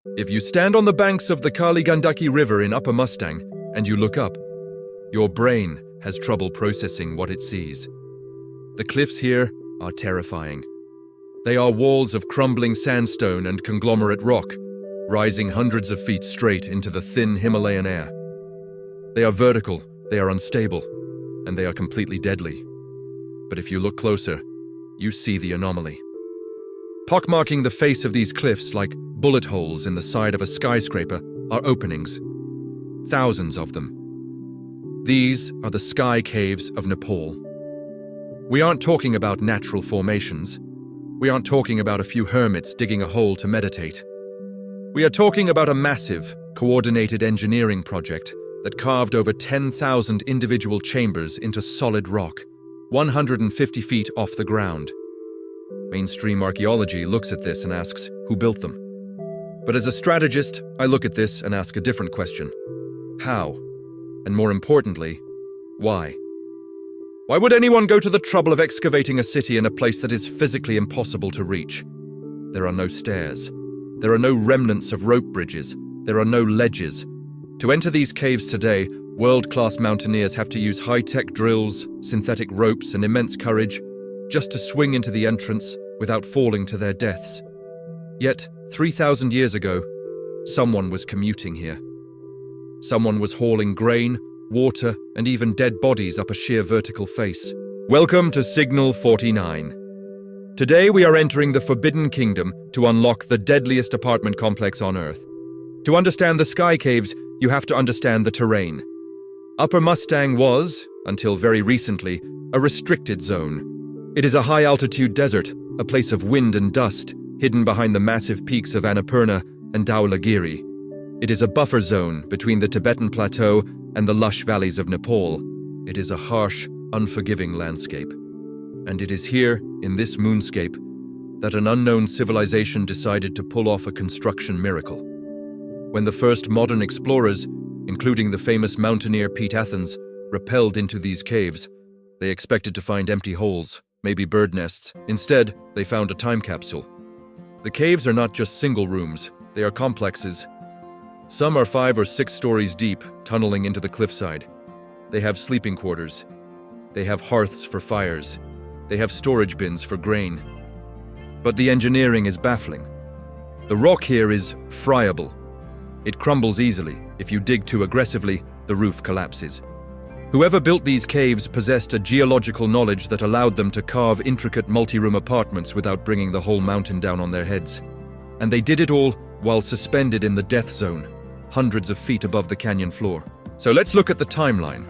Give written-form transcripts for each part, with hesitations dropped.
If you stand on the banks of the Kali Gandaki River in Upper Mustang and you look up, your brain has trouble processing what it sees. The cliffs here are terrifying. They are walls of crumbling sandstone and conglomerate rock, rising hundreds of feet straight into the thin Himalayan air. They are vertical, they are unstable, and they are completely deadly. But if you look closer, you see the anomaly. Pockmarking the face of these cliffs like bullet holes in the side of a skyscraper are openings. Thousands of them. These are the Sky Caves of Nepal. We aren't talking about natural formations. We aren't talking about a few hermits digging a hole to meditate. We are talking about a massive, coordinated engineering project that carved over 10,000 individual chambers into solid rock, 150 feet off the ground. Mainstream archaeology looks at this and asks, who built them? But as a strategist, I look at this and ask a different question. How? And more importantly, why? Why would anyone go to the trouble of excavating a city in a place that is physically impossible to reach? There are no stairs. There are no remnants of rope bridges. There are no ledges. To enter these caves today, world-class mountaineers have to use high-tech drills, synthetic ropes, and immense courage just to swing into the entrance without falling to their deaths. Yet, 3,000 years ago, someone was commuting here. Someone was hauling grain, water, and even dead bodies up a sheer vertical face. Welcome to Signal 49. Today we are entering the Forbidden Kingdom to unlock the deadliest apartment complex on Earth. To understand the Sky Caves, you have to understand the terrain. Upper Mustang was, until very recently, a restricted zone. It is a high-altitude desert, a place of wind and dust, hidden behind the massive peaks of Annapurna and Dhaulagiri. It is a buffer zone between the Tibetan Plateau and the lush valleys of Nepal. It is a harsh, unforgiving landscape. And it is here, in this moonscape, that an unknown civilization decided to pull off a construction miracle. When the first modern explorers, including the famous mountaineer Pete Athens, rappelled into these caves, they expected to find empty holes, maybe bird nests. Instead, they found a time capsule. The caves are not just single rooms, they are complexes. Some are 5 or 6 stories deep, tunneling into the cliffside. They have sleeping quarters. They have hearths for fires. They have storage bins for grain. But the engineering is baffling. The rock here is friable. It crumbles easily. If you dig too aggressively, the roof collapses. Whoever built these caves possessed a geological knowledge that allowed them to carve intricate multi-room apartments without bringing the whole mountain down on their heads. And they did it all while suspended in the death zone, hundreds of feet above the canyon floor. So let's look at the timeline.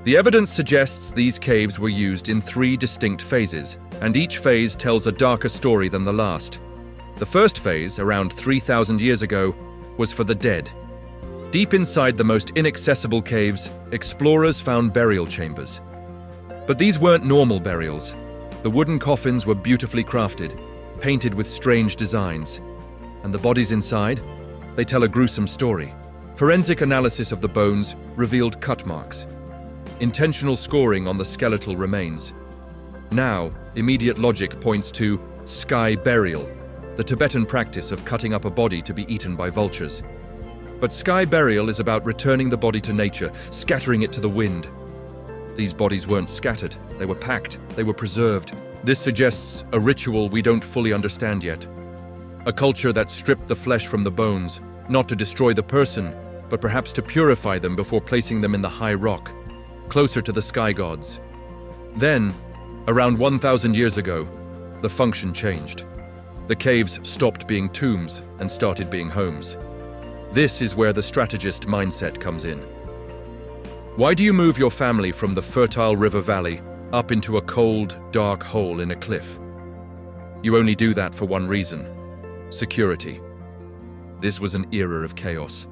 The evidence suggests these caves were used in 3 distinct phases, and each phase tells a darker story than the last. The first phase, around 3,000 years ago, was for the dead. Deep inside the most inaccessible caves, explorers found burial chambers. But these weren't normal burials. The wooden coffins were beautifully crafted, painted with strange designs. And the bodies inside? They tell a gruesome story. Forensic analysis of the bones revealed cut marks, intentional scoring on the skeletal remains. Now, immediate logic points to sky burial, the Tibetan practice of cutting up a body to be eaten by vultures. But sky burial is about returning the body to nature, scattering it to the wind. These bodies weren't scattered, they were packed, they were preserved. This suggests a ritual we don't fully understand yet. A culture that stripped the flesh from the bones, not to destroy the person, but perhaps to purify them before placing them in the high rock, closer to the sky gods. Then, around 1,000 years ago, the function changed. The caves stopped being tombs and started being homes. This is where the strategist mindset comes in. Why do you move your family from the fertile river valley up into a cold, dark hole in a cliff? You only do that for one reason: security. This was an era of chaos.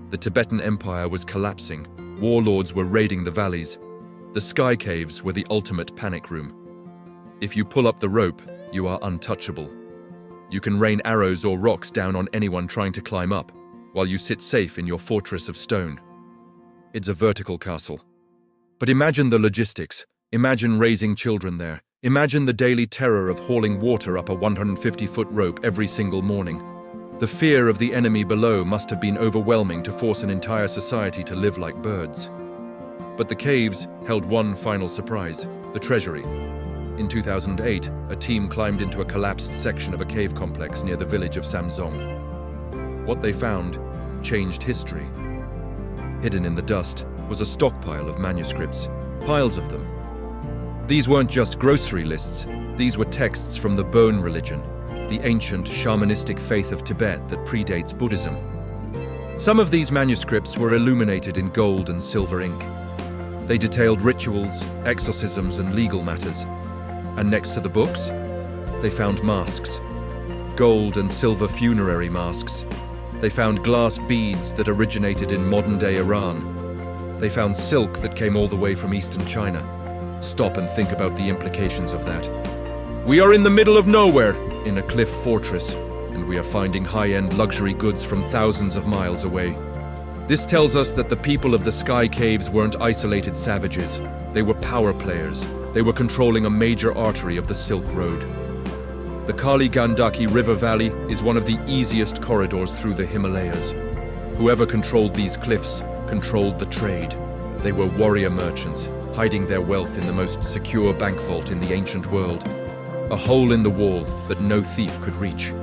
The Tibetan Empire was collapsing. Warlords were raiding the valleys. The Sky Caves were the ultimate panic room. If you pull up the rope, you are untouchable. You can rain arrows or rocks down on anyone trying to climb up, while you sit safe in your fortress of stone. It's a vertical castle. But imagine the logistics. Imagine raising children there. Imagine the daily terror of hauling water up a 150-foot rope every single morning. The fear of the enemy below must have been overwhelming to force an entire society to live like birds. But the caves held one final surprise: the treasury. In 2008, a team climbed into a collapsed section of a cave complex near the village of Samzong. What they found changed history. Hidden in the dust was a stockpile of manuscripts, piles of them. These weren't just grocery lists, these were texts from the Bone religion, the ancient shamanistic faith of Tibet that predates Buddhism. Some of these manuscripts were illuminated in gold and silver ink. They detailed rituals, exorcisms, and legal matters. And next to the books, they found masks. Gold and silver funerary masks. They found glass beads that originated in modern-day Iran. They found silk that came all the way from eastern China. Stop and think about the implications of that. We are in the middle of nowhere, in a cliff fortress, and we are finding high-end luxury goods from thousands of miles away. This tells us that the people of the Sky Caves weren't isolated savages. They were power players. They were controlling a major artery of the Silk Road. The Kali Gandaki River Valley is one of the easiest corridors through the Himalayas. Whoever controlled these cliffs controlled the trade. They were warrior merchants, hiding their wealth in the most secure bank vault in the ancient world. A hole in the wall that no thief could reach.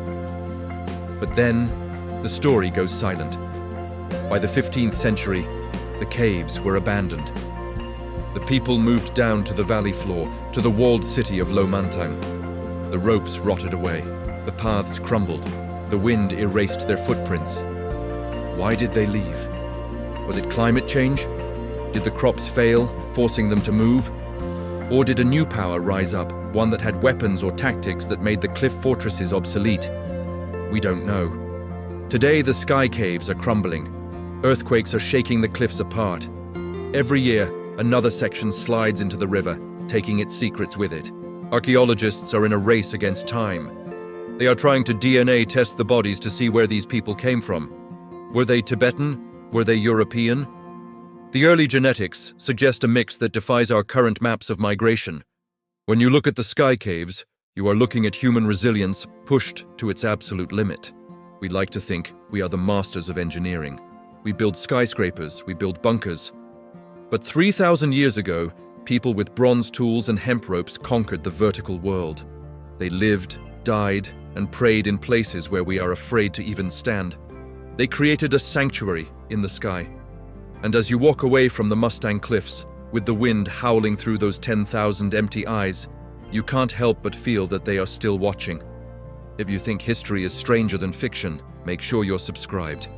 But then, the story goes silent. By the 15th century, the caves were abandoned. The people moved down to the valley floor, to the walled city of Mustang. The ropes rotted away, the paths crumbled, the wind erased their footprints. Why did they leave? Was it climate change? Did the crops fail, forcing them to move? Or did a new power rise up, one that had weapons or tactics that made the cliff fortresses obsolete? We don't know. Today, the Sky Caves are crumbling. Earthquakes are shaking the cliffs apart. Every year, another section slides into the river, taking its secrets with it. Archaeologists are in a race against time. They are trying to DNA test the bodies to see where these people came from. Were they Tibetan? Were they European? The early genetics suggest a mix that defies our current maps of migration. When you look at the Sky Caves, you are looking at human resilience pushed to its absolute limit. We like to think we are the masters of engineering. We build skyscrapers, we build bunkers. But 3,000 years ago, people with bronze tools and hemp ropes conquered the vertical world. They lived, died, and prayed in places where we are afraid to even stand. They created a sanctuary in the sky. And as you walk away from the Mustang cliffs, with the wind howling through those 10,000 empty eyes, you can't help but feel that they are still watching. If you think history is stranger than fiction, make sure you're subscribed.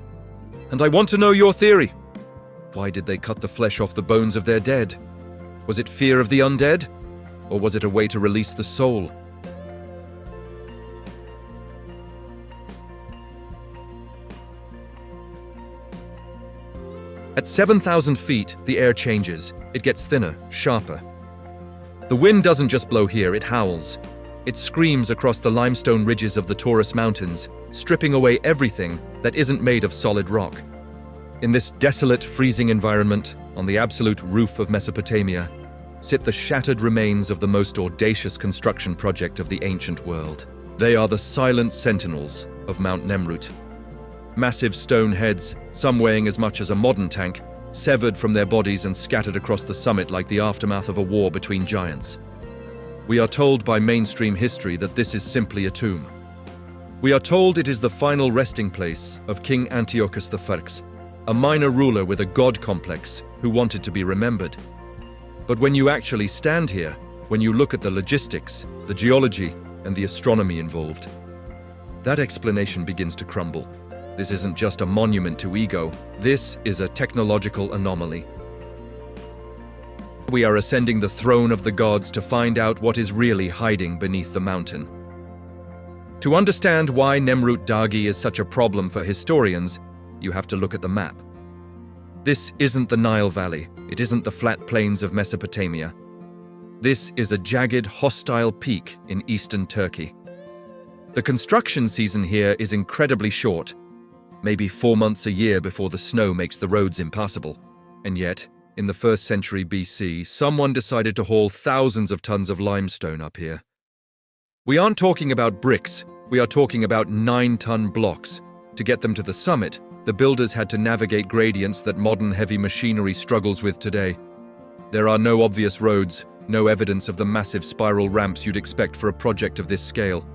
And I want to know your theory. Why did they cut the flesh off the bones of their dead? Was it fear of the undead? Or was it a way to release the soul? At 7,000 feet, the air changes. It gets thinner, sharper. The wind doesn't just blow here, it howls. It screams across the limestone ridges of the Taurus Mountains, stripping away everything that isn't made of solid rock. In this desolate, freezing environment, on the absolute roof of Mesopotamia, sit the shattered remains of the most audacious construction project of the ancient world. They are the silent sentinels of Mount Nemrut. Massive stone heads, some weighing as much as a modern tank, severed from their bodies and scattered across the summit like the aftermath of a war between giants. We are told by mainstream history that this is simply a tomb. We are told it is the final resting place of King Antiochus I, a minor ruler with a god complex who wanted to be remembered. But when you actually stand here, when you look at the logistics, the geology, and the astronomy involved, that explanation begins to crumble. This isn't just a monument to ego, this is a technological anomaly. We are ascending the throne of the gods to find out what is really hiding beneath the mountain. To understand why Nemrut Dagi is such a problem for historians, you have to look at the map. This isn't the Nile Valley, it isn't the flat plains of Mesopotamia. This is a jagged, hostile peak in eastern Turkey. The construction season here is incredibly short, maybe 4 months a year before the snow makes the roads impassable. And yet, in the 1st century BC, someone decided to haul thousands of tons of limestone up here. We aren't talking about bricks, we are talking about 9-ton blocks, To get them to the summit, the builders had to navigate gradients that modern heavy machinery struggles with today. There are no obvious roads, no evidence of the massive spiral ramps you'd expect for a project of this scale.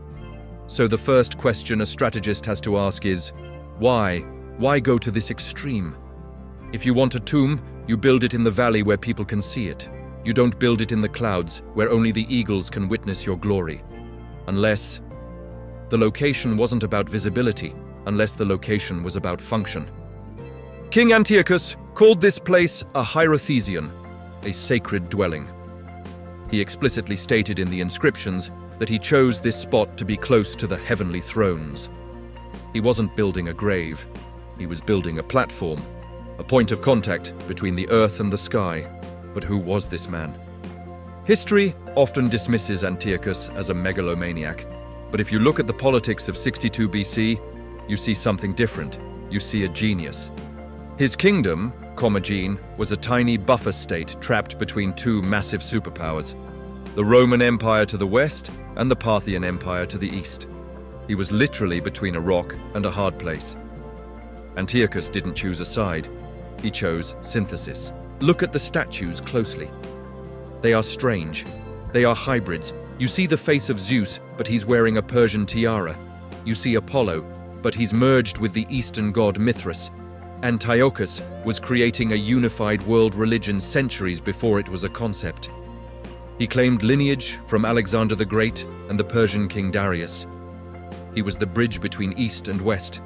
So the first question a strategist has to ask is, why? Why go to this extreme? If you want a tomb, you build it in the valley where people can see it. You don't build it in the clouds, where only the eagles can witness your glory. Unless the location wasn't about visibility, unless the location was about function. King Antiochus called this place a hierothesion, a sacred dwelling. He explicitly stated in the inscriptions that he chose this spot to be close to the heavenly thrones. He wasn't building a grave, he was building a platform, a point of contact between the earth and the sky. But who was this man? History often dismisses Antiochus as a megalomaniac, but if you look at the politics of 62 BC, you see something different. You see a genius. His kingdom, Commagene, was a tiny buffer state trapped between two massive superpowers, the Roman Empire to the west and the Parthian Empire to the east. He was literally between a rock and a hard place. Antiochus didn't choose a side. He chose synthesis. Look at the statues closely. They are strange. They are hybrids. You see the face of Zeus, but he's wearing a Persian tiara. You see Apollo, but he's merged with the Eastern god Mithras. Antiochus was creating a unified world religion centuries before it was a concept. He claimed lineage from Alexander the Great and the Persian king Darius. He was the bridge between East and West,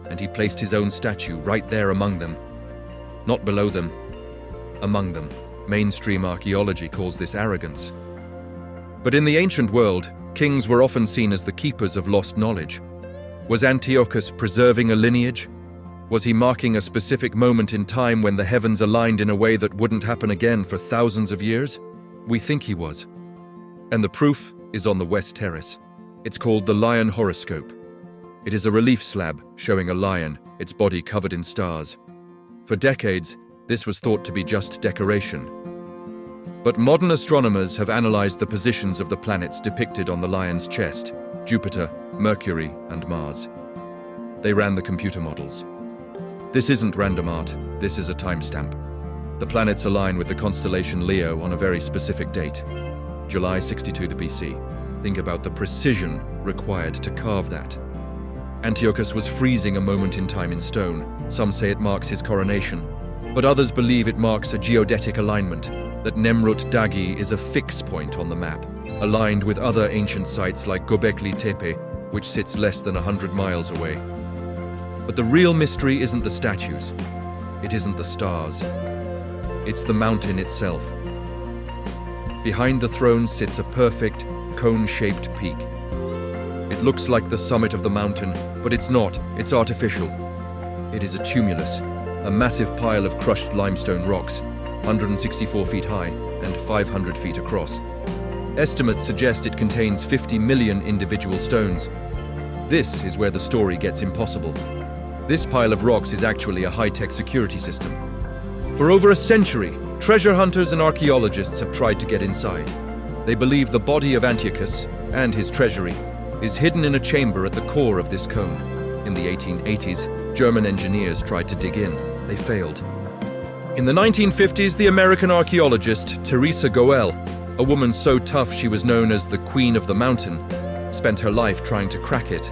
and he placed his own statue right there among them. Not below them, among them. Mainstream archaeology calls this arrogance. But in the ancient world, kings were often seen as the keepers of lost knowledge. Was Antiochus preserving a lineage? Was he marking a specific moment in time when the heavens aligned in a way that wouldn't happen again for thousands of years? We think he was. And the proof is on the West Terrace. It's called the Lion Horoscope. It is a relief slab showing a lion, its body covered in stars. For decades, this was thought to be just decoration. But modern astronomers have analyzed the positions of the planets depicted on the lion's chest: Jupiter, Mercury, and Mars. They ran the computer models. This isn't random art, this is a timestamp. The planets align with the constellation Leo on a very specific date, July 62 BC. Think about the precision required to carve that. Antiochus was freezing a moment in time in stone. Some say it marks his coronation, but others believe it marks a geodetic alignment, that Nemrut Dagi is a fix point on the map, aligned with other ancient sites like Göbekli Tepe, which sits less than 100 miles away. But the real mystery isn't the statues. It isn't the stars. It's the mountain itself. Behind the throne sits a perfect, cone-shaped peak. It looks like the summit of the mountain, but it's not. It's artificial. It is a tumulus, a massive pile of crushed limestone rocks, 164 feet high and 500 feet across. Estimates suggest it contains 50 million individual stones. This is where the story gets impossible. This pile of rocks is actually a high-tech security system. For over a century, treasure hunters and archaeologists have tried to get inside. They believe the body of Antiochus and his treasury is hidden in a chamber at the core of this cone. In the 1880s, German engineers tried to dig in. They failed. In the 1950s, the American archaeologist Teresa Goel, a woman so tough she was known as the Queen of the Mountain, spent her life trying to crack it.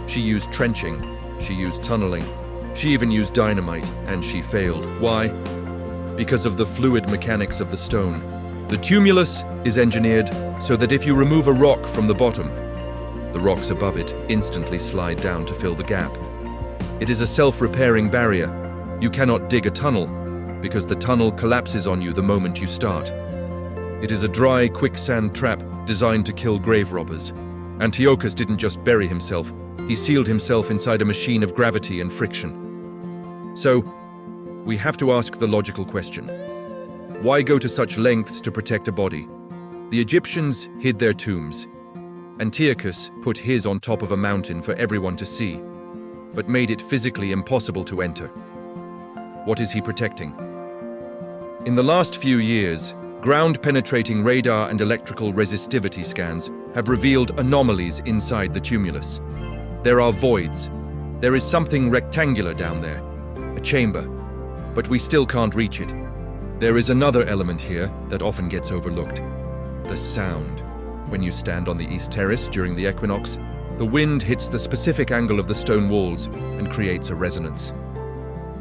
She used trenching, she used tunneling, she even used dynamite, and she failed. Why? Because of the fluid mechanics of the stone. The tumulus is engineered so that if you remove a rock from the bottom, the rocks above it instantly slide down to fill the gap. It is a self-repairing barrier. You cannot dig a tunnel, because the tunnel collapses on you the moment you start. It is a dry quicksand trap designed to kill grave robbers. Antiochus didn't just bury himself, he sealed himself inside a machine of gravity and friction. So, we have to ask the logical question. Why go to such lengths to protect a body? The Egyptians hid their tombs. Antiochus put his on top of a mountain for everyone to see, but made it physically impossible to enter. What is he protecting? In the last few years, ground-penetrating radar and electrical resistivity scans have revealed anomalies inside the tumulus. There are voids, There is something rectangular down there, a chamber, but we still can't reach it. There is another element here that often gets overlooked: the sound. When you stand on the east terrace during the equinox, the wind hits the specific angle of the stone walls and creates a resonance,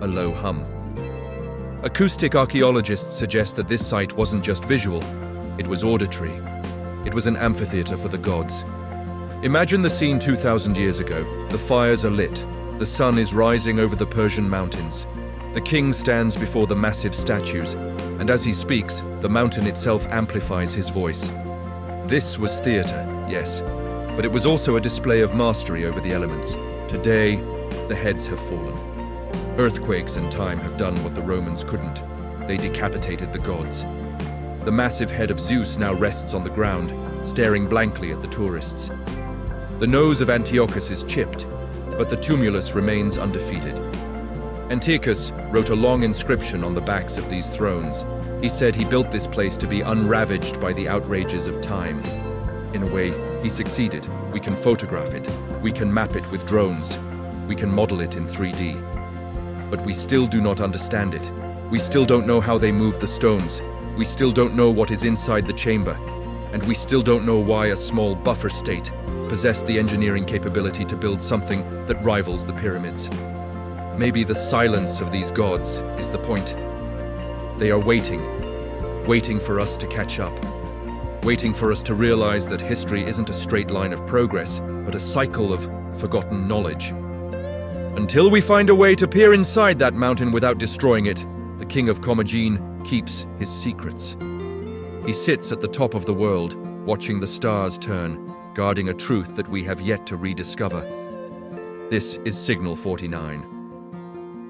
a low hum. Acoustic archaeologists suggest that this site wasn't just visual, it was auditory. It was an amphitheater for the gods. Imagine the scene 2,000 years ago. The fires are lit. The sun is rising over the Persian mountains. The king stands before the massive statues, and as he speaks, the mountain itself amplifies his voice. This was theater, yes, but it was also a display of mastery over the elements. Today, the heads have fallen. Earthquakes and time have done what the Romans couldn't. They decapitated the gods. The massive head of Zeus now rests on the ground, staring blankly at the tourists. The nose of Antiochus is chipped, but the tumulus remains undefeated. Antiochus wrote a long inscription on the backs of these thrones. He said he built this place to be unravaged by the outrages of time. In a way, he succeeded. We can photograph it. We can map it with drones. We can model it in 3D. But we still do not understand it. We still don't know how they moved the stones. We still don't know what is inside the chamber. And we still don't know why a small buffer state possessed the engineering capability to build something that rivals the pyramids. Maybe the silence of these gods is the point. They are waiting for us to catch up, waiting for us to realize that history isn't a straight line of progress, but a cycle of forgotten knowledge. Until we find a way to peer inside that mountain without destroying it, the king of Commagene keeps his secrets. He sits at the top of the world, watching the stars turn, guarding a truth that we have yet to rediscover. This is Signal 49.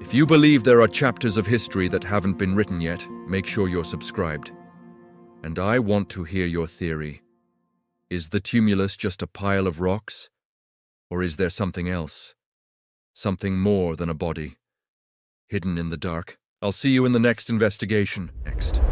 If you believe there are chapters of history that haven't been written yet, make sure you're subscribed. And I want to hear your theory. Is the tumulus just a pile of rocks? Or is there something else? Something more than a body, hidden in the dark? I'll see you in the next investigation. Next.